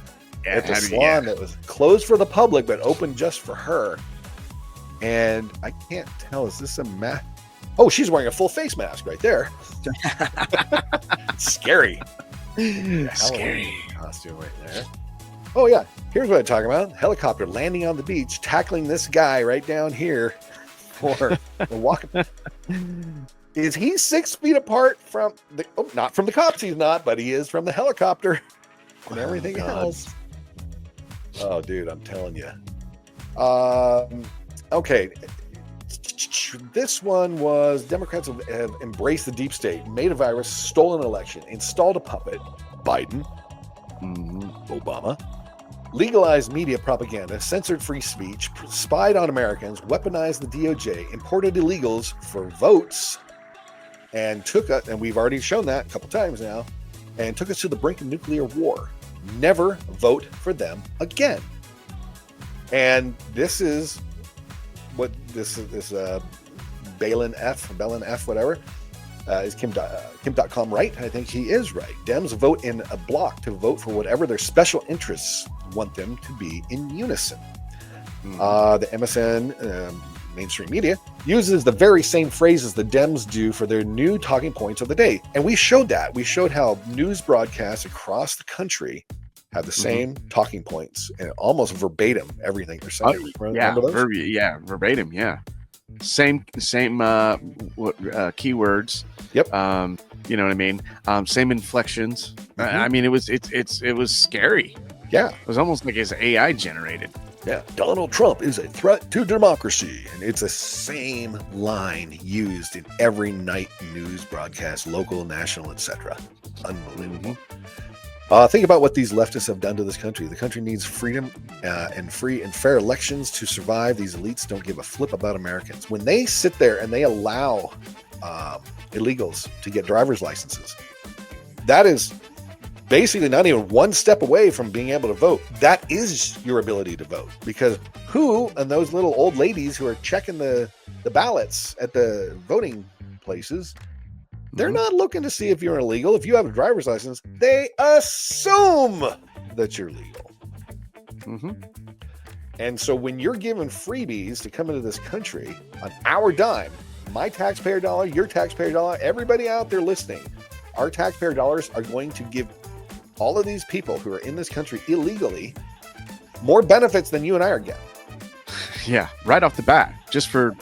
at the salon that was closed for the public, but open just for her. And I can't tell, is this a mask? Oh, she's wearing a full face mask right there. Scary. Scary costume right there. Oh, yeah. Here's what I'm talking about. Helicopter landing on the beach, tackling this guy right down here. For the walk. Is he 6 feet apart from the not from the cops, he's not, but he is from the helicopter and everything else. Oh, dude, I'm telling you. Okay. This one was Democrats have embraced the deep state, made a virus, stolen an election, installed a puppet, Biden, Obama, legalized media propaganda, censored free speech, spied on Americans, weaponized the DOJ, imported illegals for votes, and and we've already shown that a couple times now, and took us to the brink of nuclear war. Never vote for them again. And this is what this Balin F, whatever. Is Kim.com right? I think he is right. Dems vote in a block to vote for whatever their special interests want them to be in unison. The MSN mainstream media uses the very same phrases the Dems do for their new talking points of the day. And we showed that. We showed how news broadcasts across the country have the same talking points and almost verbatim everything they're saying. Verbatim, yeah. Same keywords. Yep. You know what I mean? Same inflections. I mean, it was scary. Yeah. It was almost like it's AI generated. Yeah. Donald Trump is a threat to democracy. And it's the same line used in every night news broadcast, local, national, etc. Unbelievable. Think about what these leftists have done to this country. The country needs freedom and free and fair elections to survive. These elites don't give a flip about Americans. When they sit there and they allow illegals to get driver's licenses, that is basically not even one step away from being able to vote. That is your ability to vote, because who and those little old ladies who are checking the ballots at the voting places, they're not looking to see if you're illegal. If you have a driver's license, they assume that you're legal. And so when you're given freebies to come into this country on our dime, my taxpayer dollar, your taxpayer dollar, everybody out there listening, our taxpayer dollars are going to give all of these people who are in this country illegally more benefits than you and I are getting. Yeah, right off the bat, just for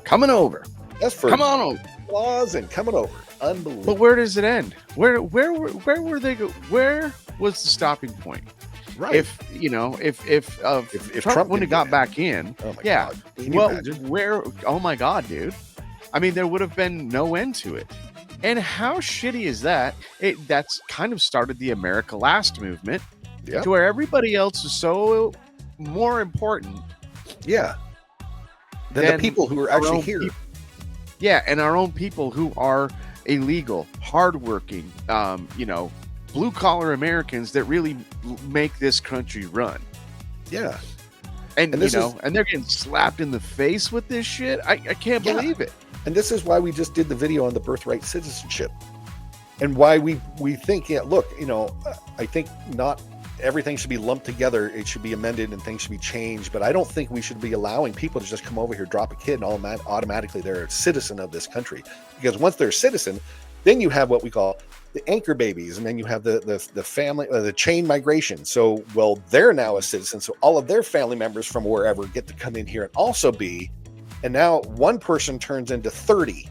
coming over. That's for come on over. Laws and coming over. Unbelievable. But where does it end? Where were they go? Where was the stopping point? Right. If Trump wouldn't have got back in, oh my God. Can you imagine? Where? Oh my God, dude! I mean, there would have been no end to it. And how shitty is that? That's kind of started the America Last movement, to where everybody else is so more important. Yeah. Than the people who are actually here. Yeah, and our own people who are illegal, hardworking, blue collar Americans that really make this country run. Yeah. And they're getting slapped in the face with this shit. I can't believe it. And this is why we just did the video on the birthright citizenship, and why we think, look, I think not everything should be lumped together. It should be amended and things should be changed. But I don't think we should be allowing people to just come over here, drop a kid, and automatically they're a citizen of this country. Because once they're a citizen, then you have what we call the anchor babies, and then you have the family, the chain migration. So, well, they're now a citizen, so all of their family members from wherever get to come in here and also be. And now one person turns into 30.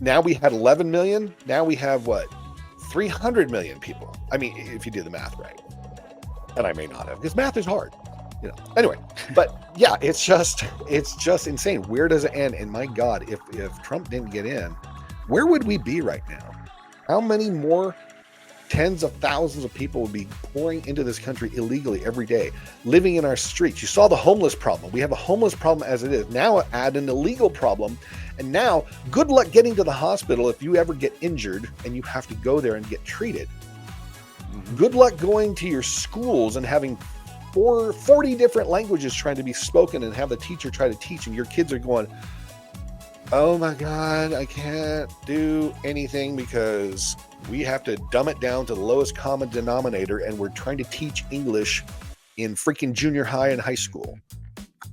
Now we had 11 million. Now we have what? 300 million people. I mean, if you do the math right. And I may not have, because math is hard. Anyway, but yeah, it's just insane. Where does it end? And my God, if Trump didn't get in, where would we be right now? How many more tens of thousands of people would be pouring into this country illegally every day, living in our streets? You saw the homeless problem. We have a homeless problem as it is. Now add an illegal problem. And now good luck getting to the hospital if you ever get injured and you have to go there and get treated. Good luck going to your schools and having 40 different languages trying to be spoken and have the teacher try to teach, and your kids are going, oh my God, I can't do anything because we have to dumb it down to the lowest common denominator, and we're trying to teach English in freaking junior high and high school.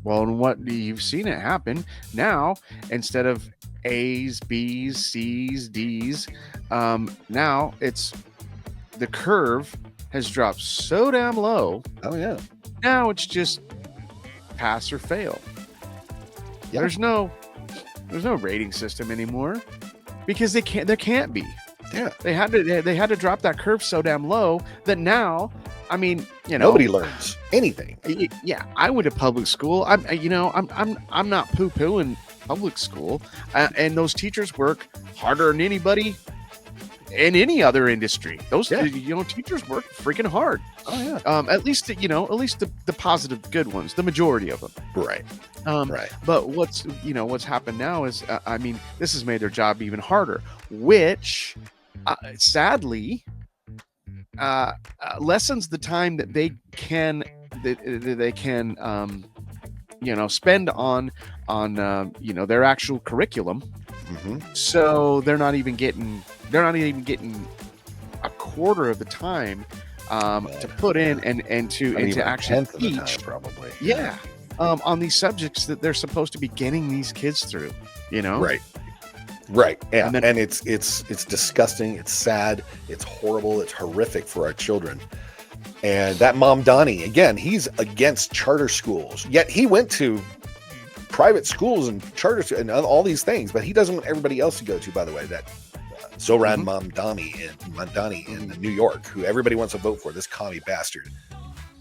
Well, and what you've seen it happen now, instead of A's, B's, C's, D's, now it's the curve has dropped so damn low. Oh yeah. Now it's just pass or fail. Yeah. There's no rating system anymore because there can't be. Yeah. They had to drop that curve so damn low that now, I mean, nobody learns anything. Yeah, I went to public school. I'm not poo-pooing public school, and those teachers work harder than anybody in any other industry. Those teachers work freaking hard. Oh yeah. At least the positive, good ones, the majority of them. Right. Right. But what's happened now is, this has made their job even harder, which sadly lessens the time that they can spend on their actual curriculum. So they're not even getting a quarter of the time to put in and to actually teach, probably. Yeah. On these subjects that they're supposed to be getting these kids through, Right. Yeah. And it's disgusting. It's sad. It's horrible. It's horrific for our children. And that Mamdani, again, he's against charter schools. Yet he went to private schools and charters and all these things, but he doesn't want everybody else to go to, by the way, that Zoran Mamdani in New York, who everybody wants to vote for, this commie bastard.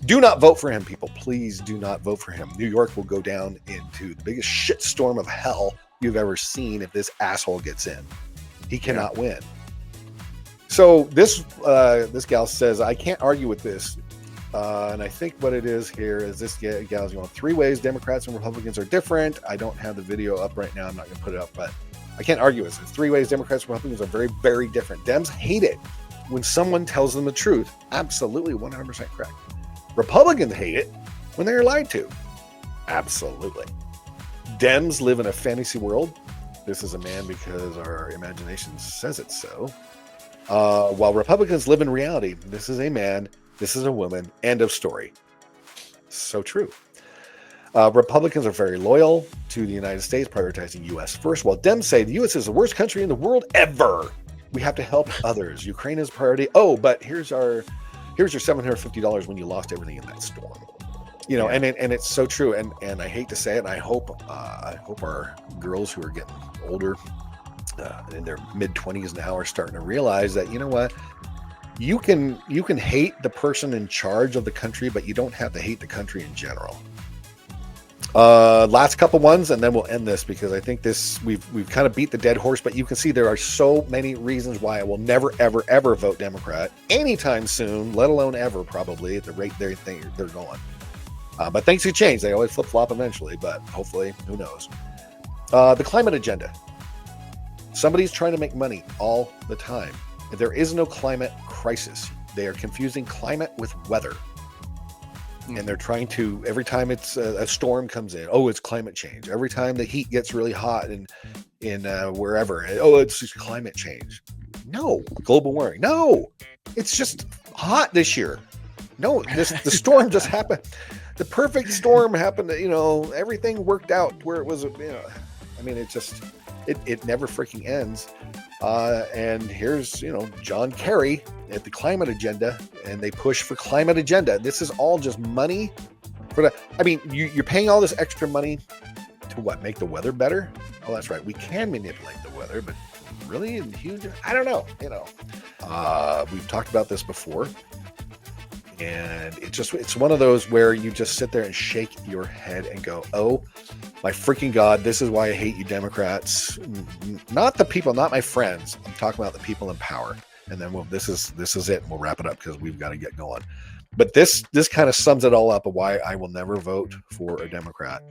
Do not vote for him, people. Please do not vote for him. New York will go down into the biggest shitstorm of hell you've ever seen if this asshole gets in. He cannot win. So this gal says, I can't argue with this. And I think what it is here is this gal's going 3 ways Democrats and Republicans are different. I don't have the video up right now. I'm not going to put it up, but I can't argue with it. 3 ways Democrats and Republicans are very, very different. Dems hate it. when someone tells them the truth. Absolutely 100% correct. Republicans hate it when they're lied to. Absolutely. Dems live in a fantasy world. This is a man because our imagination says it so. While Republicans live in reality, this is a man, this is a woman, end of story. So true. Republicans are very loyal to the United States, prioritizing U.S. first, while Dems say the U.S. is the worst country in the world ever. We have to help others. Ukraine is a priority. Oh, but here's your $750 when you lost everything in that storm. You know, and it's so true. And I hate to say it, and I hope our girls who are getting older, in their mid-20s now, are starting to realize that, you know what, you can hate the person in charge of the country, but you don't have to hate the country in general. Last couple ones, and then we'll end this, because I think we've kind of beat the dead horse, but you can see there are so many reasons why I will never, ever, ever vote Democrat anytime soon, let alone ever, probably, at the rate they're going. But things could change. They always flip-flop eventually, but hopefully, who knows. The climate agenda. Somebody's trying to make money all the time. There is no climate crisis. They are confusing climate with weather. And they're trying to, every time it's a storm comes in, oh, it's climate change. Every time the heat gets really hot in wherever, oh, it's just climate change. No, global warming. No, it's just hot this year. No, the storm just happened. The perfect storm happened. Everything worked out where it was. I mean, it never freaking ends. And here's, John Kerry at the climate agenda, and they push for climate agenda. This is all just money you're paying all this extra money to what? Make the weather better? Oh, that's right. We can manipulate the weather, but really huge? I don't know. We've talked about this before, and it's one of those where you just sit there and shake your head and go, oh, my freaking God, this is why I hate you Democrats. Not the people, not my friends. I'm talking about the people in power. And then this is it. And we'll wrap it up because we've got to get going. But this kind of sums it all up of why I will never vote for a Democrat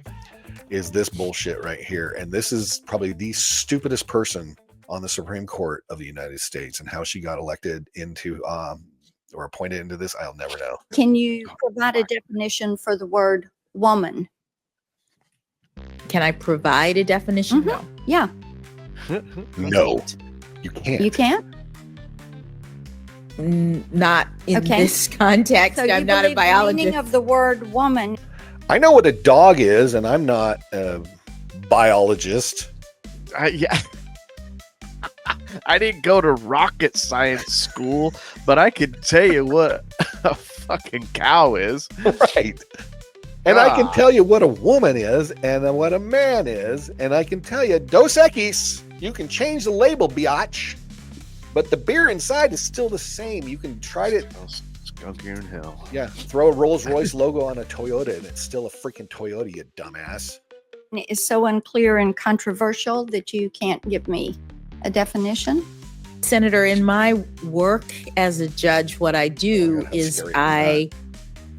is this bullshit right here. And this is probably the stupidest person on the Supreme Court of the United States, and how she got elected into or appointed into this, I'll never know. Can you provide a definition for the word woman? Can I provide a definition? No. Yeah. No, you can't. You can't? Not in this context. So I'm not a biologist. The meaning of the word woman. I know what a dog is, and I'm not a biologist. Yeah. I didn't go to rocket science school, but I can tell you what a fucking cow is. Right. And I can tell you what a woman is and what a man is. And I can tell you, Dos Equis, you can change the label, biatch. But the beer inside is still the same. You can try it. Skunkier in hell. Yeah. Throw a Rolls Royce logo on a Toyota and it's still a freaking Toyota, you dumbass. It's so unclear and controversial that you can't give me a definition. Senator, in my work as a judge, what I do is I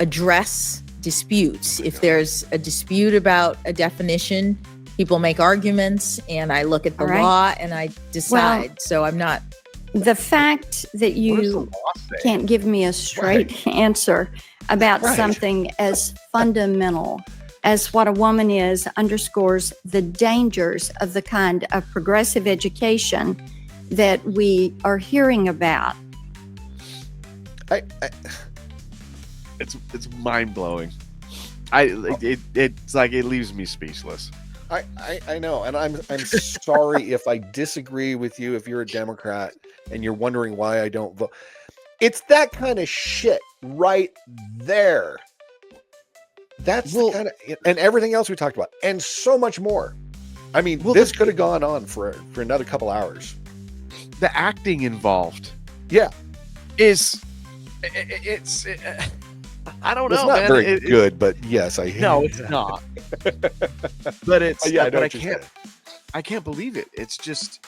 address disputes. If there's a dispute about a definition, people make arguments, and I look at the law and I decide. Well, so I'm not. The fact that you can't give me a straight answer about something as fundamental as what a woman is underscores the dangers of the kind of progressive education that we are hearing about. It's mind-blowing. It's like it leaves me speechless. I know, and I'm sorry if I disagree with you, if you're a Democrat and you're wondering why I don't vote. It's that kind of shit right there. That's the kind of, and everything else we talked about, and so much more. I mean, this could have gone on for another couple hours. The acting involved, it's I don't know. It's not man. very good, but yes, I hate it. It's not. But it's but I can't believe it. It's just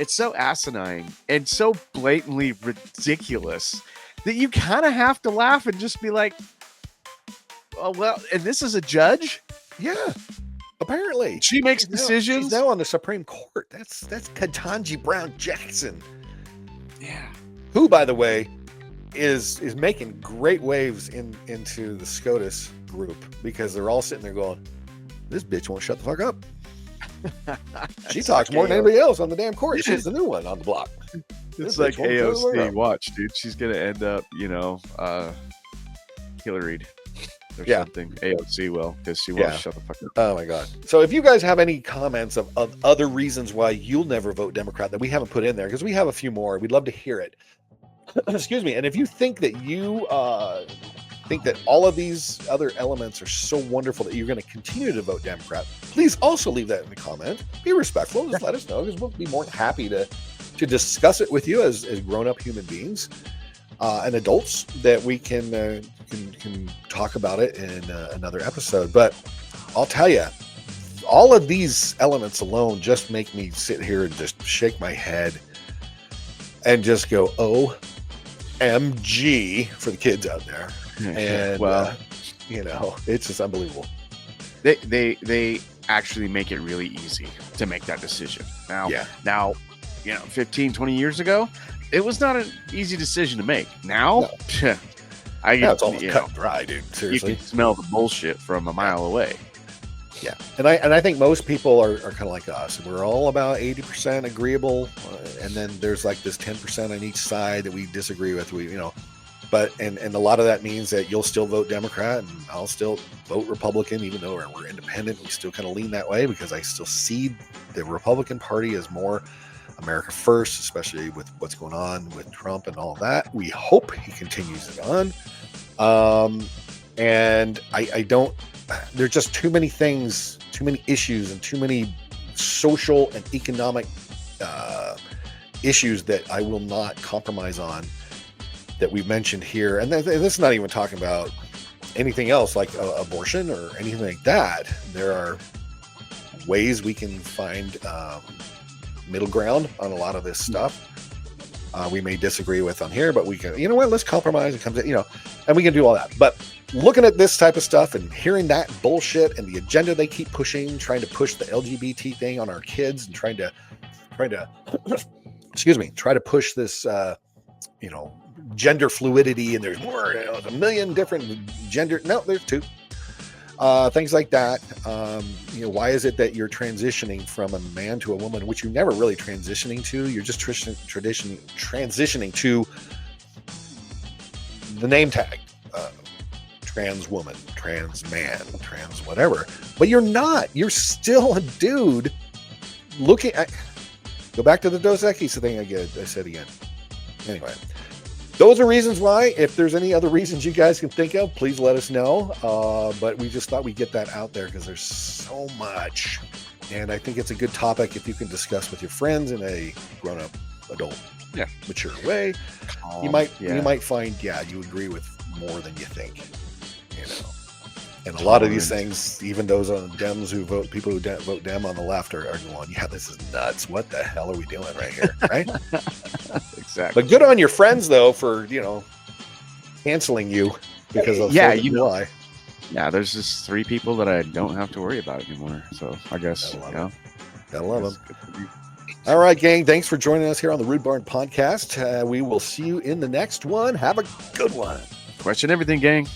so asinine and so blatantly ridiculous that you kind of have to laugh and just be like, oh well. And this is a judge. Yeah. Apparently, she makes decisions. She's now on the Supreme Court. That's Ketanji Brown Jackson. Yeah. who, by the way, is making great waves into the SCOTUS group, because they're all sitting there going, this bitch won't shut the fuck up. She talks more than anybody else on the damn court. She's the new one on the block. It's like AOC. Watch, dude. She's gonna end up, Hillaried or something. AOC will, because she won't shut the fuck up. Oh my god. So if you guys have any comments of other reasons why you'll never vote Democrat that we haven't put in there, because we have a few more, we'd love to hear it. Excuse me. And if you think that you think that all of these other elements are so wonderful that you're going to continue to vote Democrat, please also leave that in the comment. Be respectful. Just let us know, because we'll be more than happy to discuss it with you as grown-up human beings and adults, that we can talk about it in another episode. But I'll tell you, all of these elements alone just make me sit here and just shake my head and just go, OMG, for the kids out there. And it's just unbelievable. They actually make it really easy to make that decision. Now, 15, 20 years ago, it was not an easy decision to make. Now, it's all cut and dry, dude. Seriously, you can smell the bullshit from a mile away. Yeah, and I think most people are kind of like us. We're all about 80% agreeable, and then there's like this 10% on each side that we disagree with. But and a lot of that means that you'll still vote Democrat, and I'll still vote Republican, even though we're independent. We still kind of lean that way, because I still see the Republican Party as more America first, especially with what's going on with Trump and all that. We hope he continues it on. And I don't. There's just too many things, too many issues, and too many social and economic issues that I will not compromise on, that we've mentioned here. And this is not even talking about anything else like abortion or anything like that. There are ways we can find middle ground on a lot of this stuff. We may disagree with on here, but we can, let's compromise. It comes in, and we can do all that. But looking at this type of stuff and hearing that bullshit and the agenda they keep pushing, trying to push the LGBT thing on our kids, and trying to try to push this, gender fluidity, and there's more, a million different gender. No, there's two. Things like that. Why is it that you're transitioning from a man to a woman, which you're never really transitioning to? You're just transitioning to the name tag. Trans woman, trans man, trans whatever. But you're not. You're still a dude looking at... Go back to the Dos Equis thing I said again. Anyway. Those are reasons why. If there's any other reasons you guys can think of, please let us know. But we just thought we'd get that out there, because there's so much. And I think it's a good topic if you can discuss with your friends in a grown-up, adult, mature way. You might find, you agree with more than you think. And a lot of these things, even those on Dems people who vote Dem on the left are going, this is nuts. What the hell are we doing right here? Right? Exactly. But good on your friends, though, for, canceling you because of why. Yeah, there's just 3 people that I don't have to worry about anymore. So I guess, Gotta love them. All right, gang. Thanks for joining us here on the Rude Barn Podcast. We will see you in the next one. Have a good one. Question everything, gang.